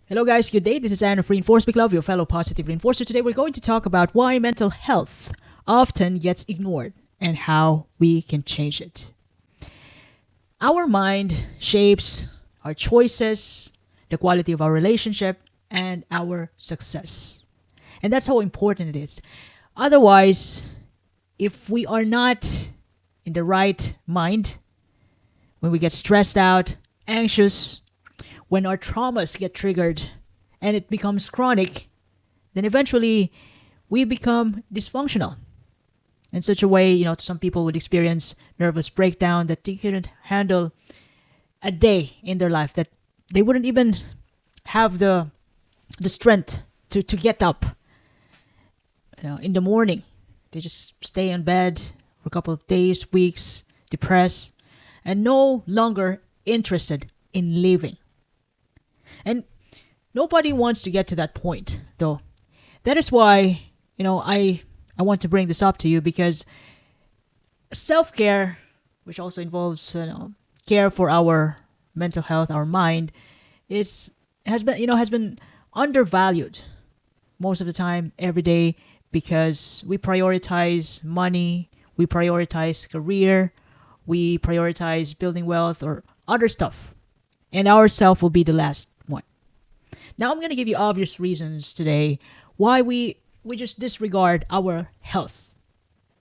Hello, guys. Good day. This is Anna of Reinforce Big Love, your fellow positive reinforcer. Today, we're going to talk about why mental health often gets ignored and how we can change it. Our mind shapes our choices, the quality of our relationship, and our success. And that's how important it is. Otherwise, if we are not in the right mind, when we get stressed out, anxious, when our traumas get triggered and it becomes chronic, then eventually we become dysfunctional. In such a way, some people would experience nervous breakdown that they couldn't handle a day in their life, that they wouldn't even have the strength to get up in the morning. They just stay in bed for a couple of days, weeks, depressed, and no longer interested in living. And nobody wants to get to that point, though. That is why, I want to bring this up to you, because self-care, which also involves care for our mental health, our mind, has been undervalued most of the time, every day, because we prioritize money, we prioritize career, we prioritize building wealth or other stuff, and our self will be the last one. Now I'm going to give you obvious reasons today why we just disregard our health,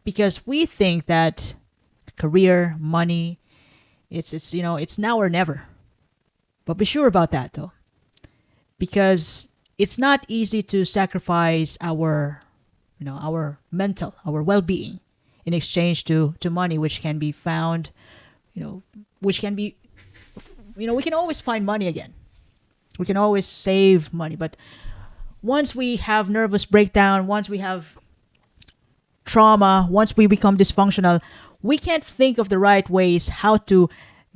because we think that career, money, it's now or never. But be sure about that, though, because it's not easy to sacrifice our mental, our well-being in exchange to money, which can be found, which can be, we can always find money again. We can always save money, but once we have nervous breakdown, once we have trauma, once we become dysfunctional, we can't think of the right ways how to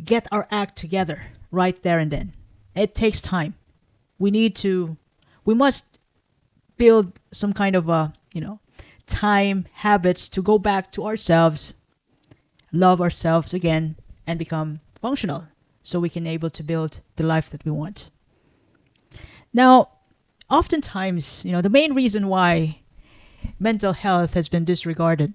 get our act together right there and then. It takes time. We must build some kind of time habits to go back to ourselves, love ourselves again, and become functional so we can able to build the life that we want. Now, oftentimes, the main reason why mental health has been disregarded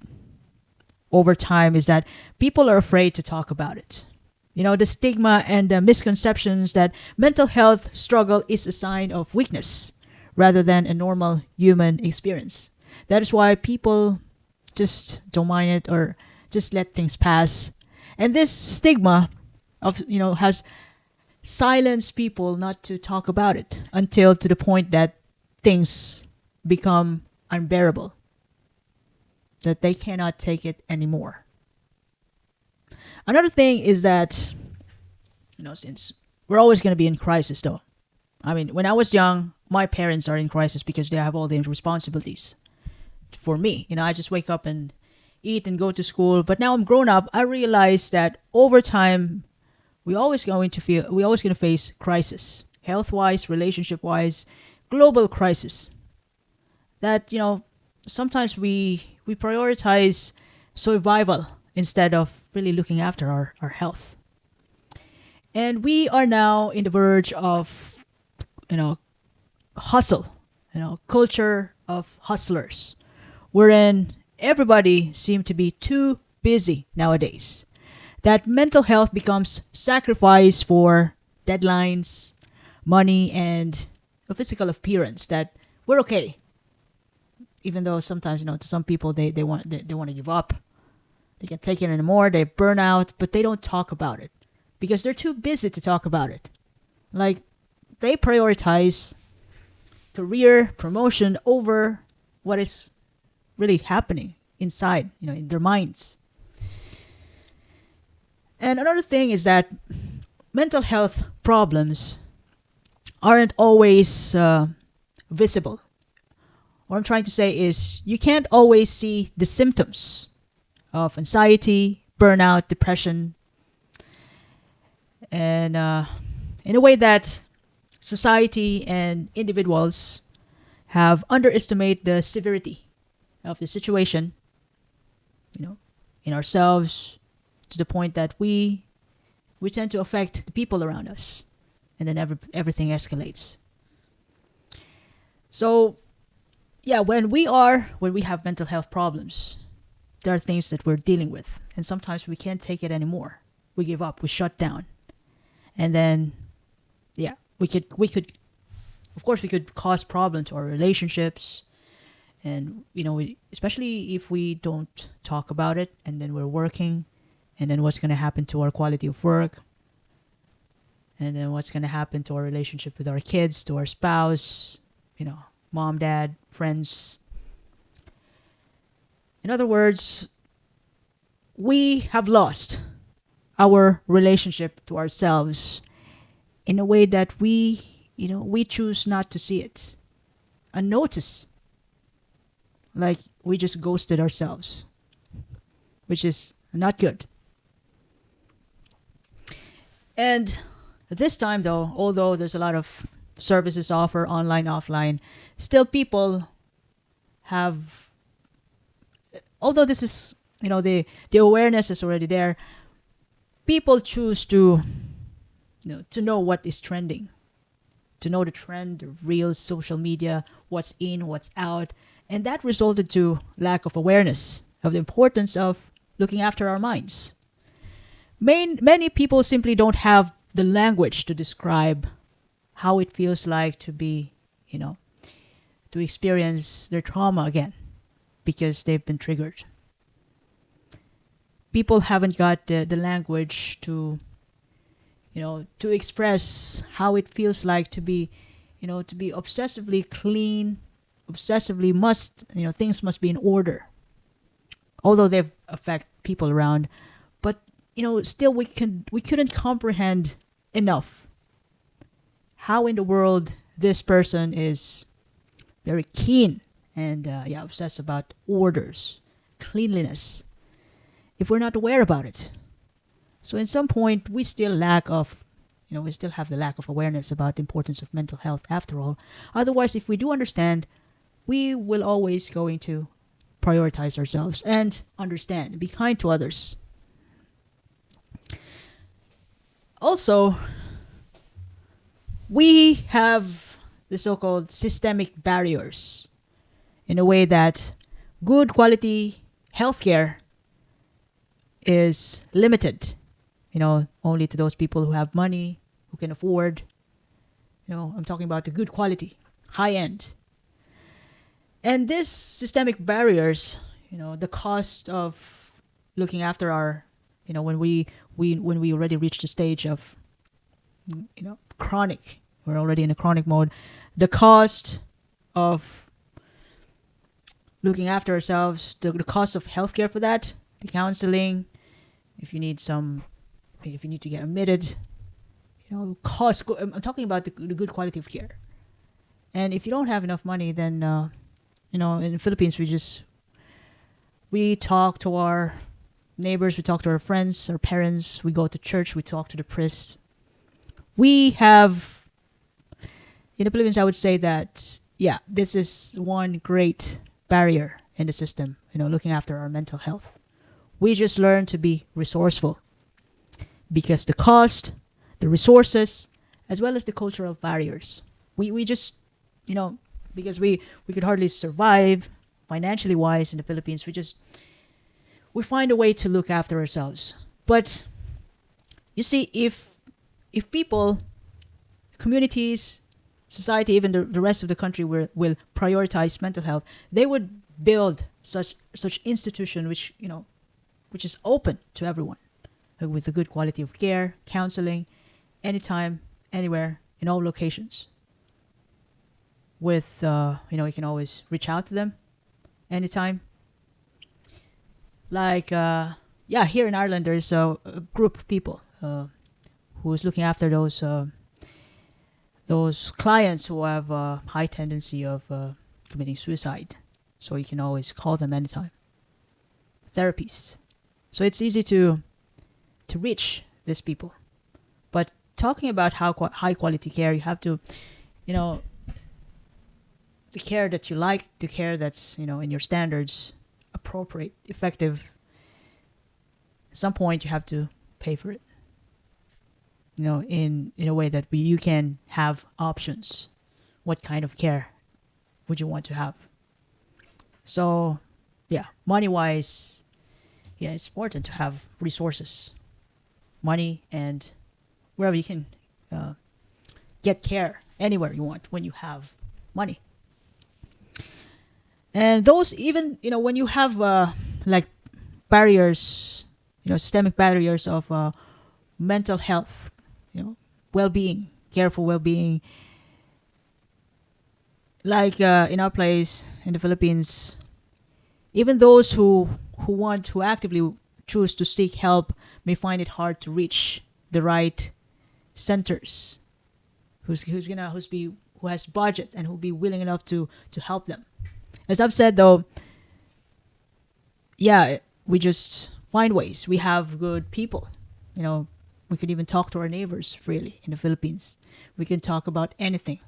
over time is that people are afraid to talk about it. The stigma and the misconceptions that mental health struggle is a sign of weakness rather than a normal human experience. That is why people just don't mind it or just let things pass. And this stigma has silence people not to talk about it until to the point that things become unbearable, that they cannot take it anymore. Another thing is that, since we're always going to be in crisis, though. I mean, when I was young, my parents are in crisis because they have all the responsibilities. For me, I just wake up and eat and go to school. But now I'm grown up, I realize that over time, we're always going to face crisis, health-wise, relationship-wise, global crisis. That sometimes we prioritize survival instead of really looking after our health. And we are now in the verge of hustle, culture of hustlers, wherein everybody seems to be too busy nowadays, that mental health becomes sacrifice for deadlines, money, and a physical appearance, that we're okay. Even though sometimes, to some people, they want to give up. They can't take it anymore. They burn out, but they don't talk about it because they're too busy to talk about it. Like, they prioritize career promotion over what is really happening inside, in their minds. And another thing is that mental health problems aren't always visible. What I'm trying to say is you can't always see the symptoms of anxiety, burnout, depression, and in a way that society and individuals have underestimated the severity of the situation, in ourselves, to the point that we tend to affect the people around us, and then everything escalates. So yeah, when we have mental health problems, there are things that we're dealing with, and sometimes we can't take it anymore. We give up, we shut down, and then yeah, we could of course we could cause problems to our relationships, and especially if we don't talk about it, and then we're working, and then what's going to happen to our quality of work, and then what's going to happen to our relationship with our kids, to our spouse, mom, dad, friends. In other words, we have lost our relationship to ourselves in a way that we choose not to see it, unnoticed. Like we just ghosted ourselves, which is not good. And this time, though, although there's a lot of services offer online, offline, still people have, although this is, the awareness is already there, people choose to know what is trending, to know the trend, the real social media, what's in, what's out. And that resulted to lack of awareness of the importance of looking after our minds. Many people simply don't have the language to describe how it feels like to be, to experience their trauma again because they've been triggered. People haven't got the language to express how it feels like to be, to be obsessively clean, obsessively things must be in order. Although they affect people around, but still we couldn't comprehend enough how in the world this person is very keen and obsessed about orders, cleanliness, if we're not aware about it. So in some point we still we still have the lack of awareness about the importance of mental health after all. Otherwise, if we do understand, we will always going to prioritize ourselves and understand, be kind to others. Also, we have the so-called systemic barriers in a way that good quality healthcare is limited, only to those people who have money, who can afford. I'm talking about the good quality, high end. And this systemic barriers, the cost of looking after our, when we already reach the stage of, chronic, we're already in a chronic mode, the cost of looking after ourselves, the cost of healthcare for that, the counseling, if you need to get admitted, cost. I'm talking about the good quality of care. And if you don't have enough money, then in the Philippines we talk to our neighbors, we talk to our friends, our parents, we go to church, we talk to the priest. We have, in the Philippines, I would say that this is one great barrier in the system, looking after our mental health. We just learn to be resourceful because the cost, the resources, as well as the cultural barriers. We just, because we could hardly survive financially wise in the Philippines. We find a way to look after ourselves. But you see, if people, communities, society, even the rest of the country will prioritize mental health, they would build such institution which is open to everyone, with a good quality of care, counseling, anytime, anywhere, in all locations. With you can always reach out to them anytime. Like here in Ireland, there's a group of people who's looking after those clients who have a high tendency of committing suicide. So you can always call them anytime. Therapists. So it's easy to reach these people. But talking about how high quality care, you have to, the care that you like, the care that's, in your standards, appropriate, effective. At some point you have to pay for it. In a way that you can have options. What kind of care would you want to have? So, yeah, money wise, yeah, it's important to have resources, money, and wherever you can uh, get care anywhere you want when you have money. And those, even when you have like barriers, systemic barriers of mental health, well-being, careful well-being, like in our place in the Philippines, even those who actively choose to seek help may find it hard to reach the right centers who has budget and who'll be willing enough to help them. As I've said though, yeah, we just find ways. We have good people. We can even talk to our neighbors freely in the Philippines. We can talk about anything.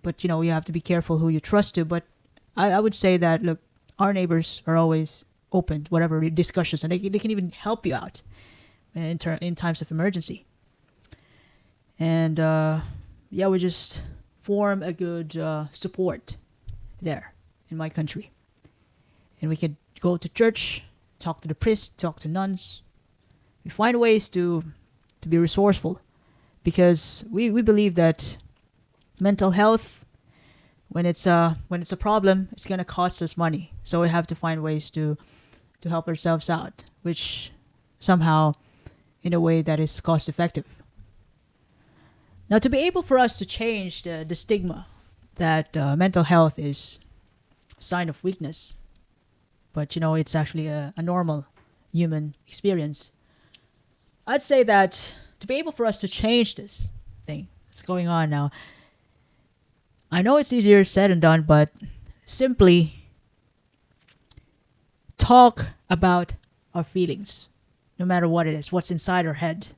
But you have to be careful who you trust to. But I would say that, look, our neighbors are always open to whatever discussions, and they can even help you out in times of emergency. And yeah, we just form a good support there in my country. And we could go to church, talk to the priest, talk to nuns. We find ways to be resourceful, because we believe that mental health, when it's a problem, it's gonna cost us money. So we have to find ways to help ourselves out, which somehow in a way that is cost effective. Now, to be able for us to change the stigma that mental health is a sign of weakness, but it's actually a normal human experience, I'd say that to be able for us to change this thing that's going on now, I know it's easier said than done, but simply talk about our feelings, no matter what it is, what's inside our head.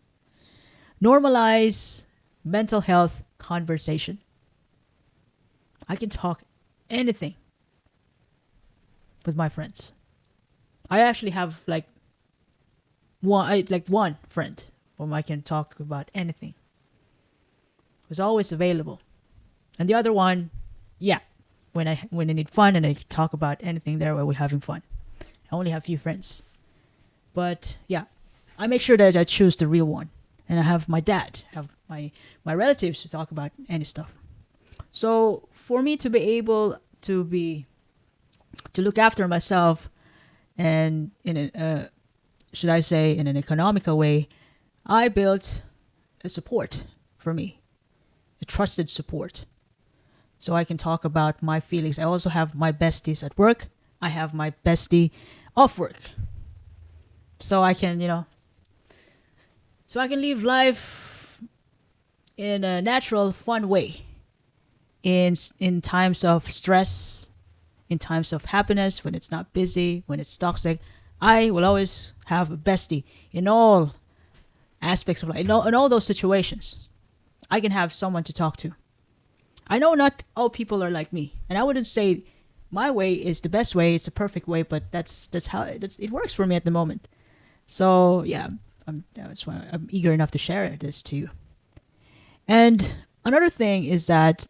Normalize mental health conversation. I can talk anything with my friends. I actually have one friend whom I can talk about anything, who's always available. And the other one, yeah, when I need fun and I can talk about anything there where we're having fun. I only have few friends. But yeah, I make sure that I choose the real one. And I have my dad, have my relatives to talk about any stuff. So for me to be able to look after myself, and should I say in an economical way, I built a support for me, a trusted support. So I can talk about my feelings. I also have my besties at work. I have my bestie off work. So I can, live life in a natural, fun way. In times of stress, in times of happiness, when it's not busy, when it's toxic, I will always have a bestie in all aspects of life, in all those situations. I can have someone to talk to. I know not all people are like me, and I wouldn't say my way is the best way, it's a perfect way, but that's how it works for me at the moment. So yeah, that's why I'm eager enough to share this to you. And another thing is that,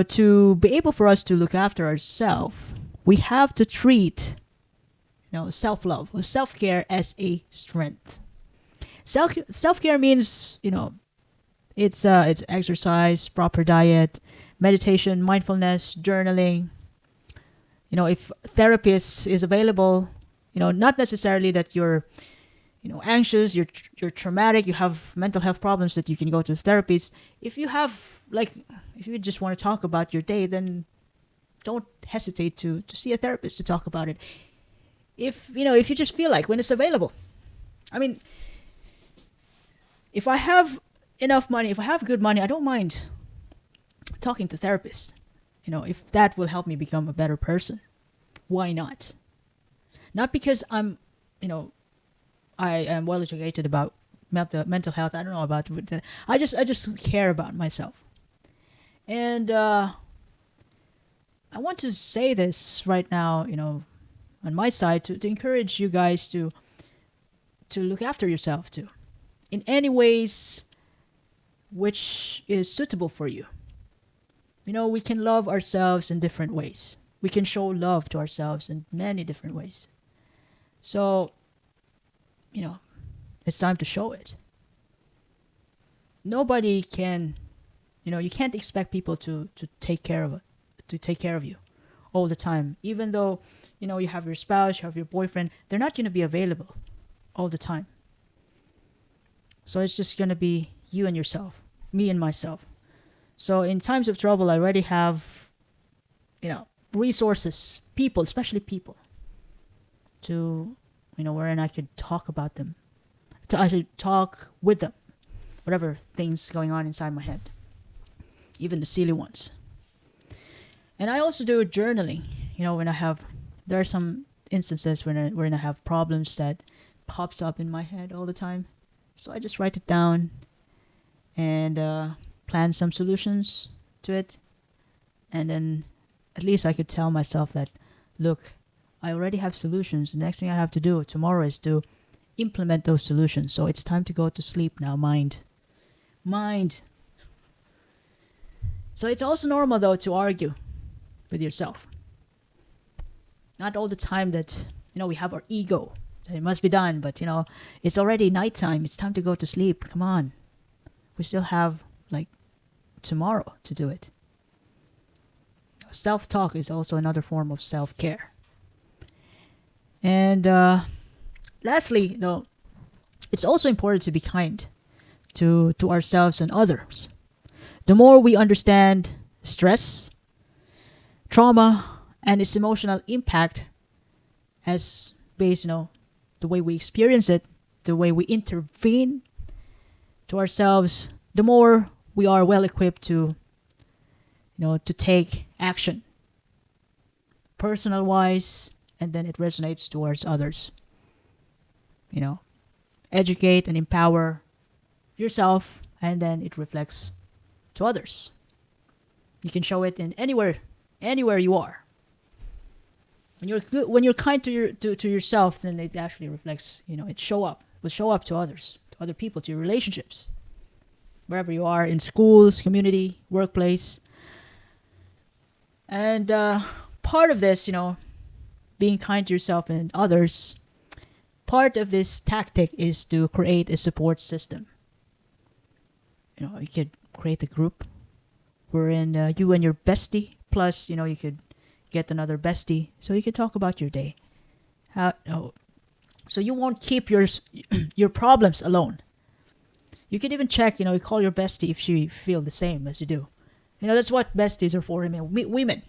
to be able for us to look after ourselves, we have to treat, self-love or self-care as a strength. Self-care means, it's exercise, proper diet, meditation, mindfulness, journaling. If therapist is available, not necessarily that you're, anxious, you're traumatic, you have mental health problems that you can go to therapists. If you have if you just want to talk about your day, then don't hesitate to see a therapist to talk about it. If you just feel like, when it's available. I mean, if I have enough money, if I have good money, I don't mind talking to therapists. If that will help me become a better person, why not? Not because I am well educated about mental health. I don't know about it. I just care about myself. And I want to say this right now, on my side, to encourage you guys to look after yourself too, in any ways which is suitable for you. We can love ourselves in different ways. We can show love to ourselves in many different ways. So, you know, it's time to show it. Nobody can, you can't expect people to take care of it, to take care of you all the time. Even though, you have your spouse, you have your boyfriend, they're not going to be available all the time. So it's just going to be you and yourself, me and myself. So in times of trouble, I already have, resources, people, especially people, to, wherein I could talk about them, to actually talk with them, whatever things going on inside my head, even the silly ones. And I also do journaling. There are some instances when I have problems that pops up in my head all the time. So I just write it down and plan some solutions to it. And then at least I could tell myself that, look, I already have solutions. The next thing I have to do tomorrow is to implement those solutions. So it's time to go to sleep now, mind. So it's also normal, though, to argue with yourself. Not all the time that, we have our ego. It must be done, but, it's already nighttime. It's time to go to sleep. Come on. We still have, tomorrow to do it. Self-talk is also another form of self-care. And lastly, though, it's also important to be kind to ourselves and others. The more we understand stress, trauma, and its emotional impact as based, the way we experience it, the way we intervene to ourselves, the more we are well equipped to, to take action, personal wise, and then it resonates towards others. Educate and empower yourself, and then it reflects to others. You can show it in anywhere you are. When you're kind to yourself, then it actually reflects. It will show up to others, to other people, to your relationships, wherever you are, in schools, community, workplace. And part of this, being kind to yourself and others, part of this tactic is to create a support system. You could create a group wherein you and your bestie, plus, you could get another bestie, so you can talk about your day. So you won't keep your problems alone. You can even check, you call your bestie if she feel the same as you do. That's what besties are for, women.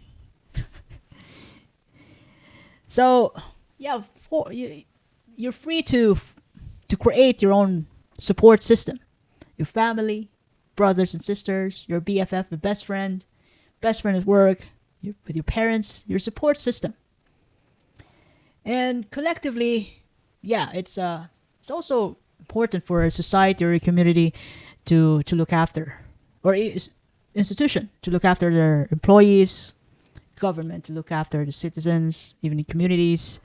So, yeah, you're free to create your own support system. Your family, brothers and sisters, your BFF, your best friend at work, with your parents, your support system. And collectively, yeah, it's also important for a society or a community to look after, or institution to look after their employees, government to look after the citizens, even in communities,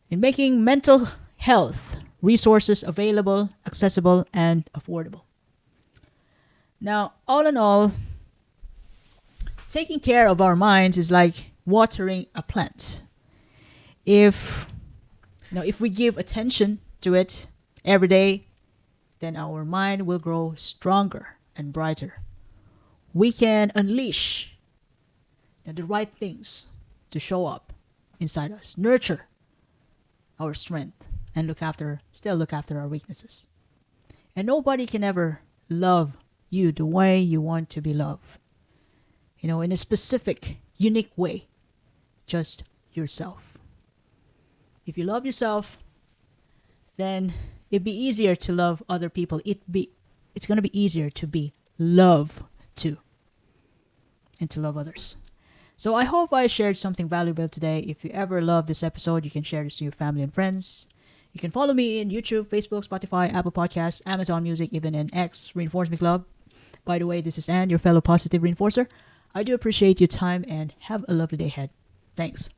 in making mental health resources available, accessible, and affordable. Now, all in all, taking care of our minds is like watering a plant. If we give attention to it every day, then our mind will grow stronger and brighter. We can unleash the right things to show up inside us, nurture our strength, and still look after our weaknesses. And nobody can ever love you the way you want to be loved. In a specific, unique way. Just yourself. If you love yourself, then it'd be easier to love other people. It's going to be easier to be loved too. And to love others. So I hope I shared something valuable today. If you ever love this episode, you can share this to your family and friends. You can follow me in YouTube, Facebook, Spotify, Apple Podcasts, Amazon Music, even in X Reinforce Me Club. By the way, this is Ann, your fellow positive reinforcer. I do appreciate your time and have a lovely day ahead. Thanks.